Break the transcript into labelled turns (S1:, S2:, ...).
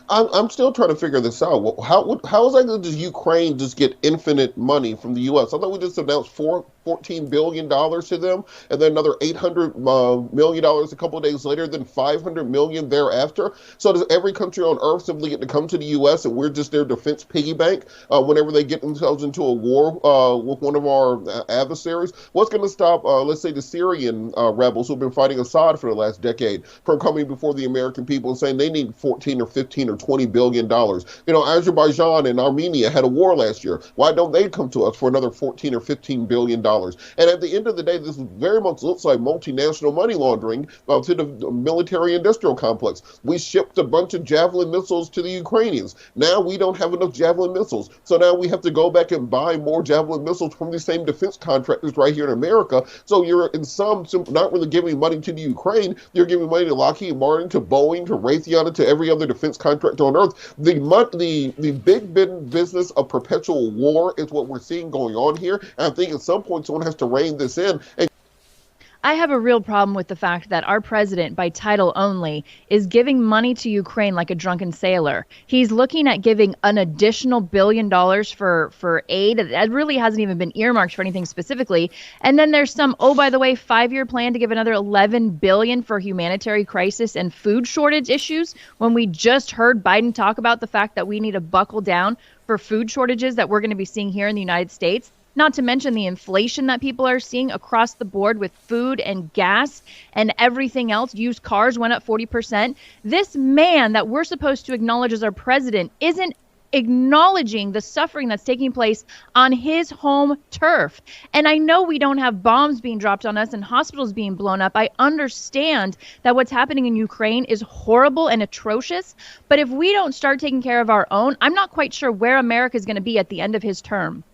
S1: I'm still trying to figure this out. How is that going to Ukraine just get infinite money from the U.S.? I thought we just announced $14 billion to them, and then another $800 million a couple of days later, then $500 million thereafter. So does every country on earth simply get to come to the U.S. and we're just their defense piggy bank whenever they get themselves into a war with one of our adversaries? What's going to stop, let's say, the Syrian rebels who've been fighting Assad for the last decade from coming before the American people and saying they need 14 or 15 or $20 billion? Azerbaijan and Armenia had a war last year. Why don't they come to us for another 14 or 15 billion dollars? And at the end of the day, this very much looks like multinational money laundering to the military industrial complex. We shipped a bunch of Javelin missiles to the Ukrainians. Now we don't have enough Javelin missiles. So now we have to go back and buy more Javelin missiles from these same defense contractors right here in America. So you're in some not really giving money to the Ukraine. You're giving money to Lockheed Martin, to Boeing, to Raytheon, to every other defense contractor on earth. The big business of perpetual war is what we're seeing going on here. And I think at some point someone has to rein this in. And
S2: I have a real problem with the fact that our president, by title only, is giving money to Ukraine like a drunken sailor. He's looking at giving an additional $1 billion for aid. That really hasn't even been earmarked for anything specifically. And then there's some, oh, by the way, 5-year plan to give another $11 billion for humanitarian crisis and food shortage issues, when we just heard Biden talk about the fact that we need to buckle down for food shortages that we're going to be seeing here in the United States. Not to mention the inflation that people are seeing across the board with food and gas and everything else. Used cars went up 40%. This man that we're supposed to acknowledge as our president isn't acknowledging the suffering that's taking place on his home turf. And I know we don't have bombs being dropped on us and hospitals being blown up. I understand that what's happening in Ukraine is horrible and atrocious. But if we don't start taking care of our own, I'm not quite sure where America is going to be at the end of his term.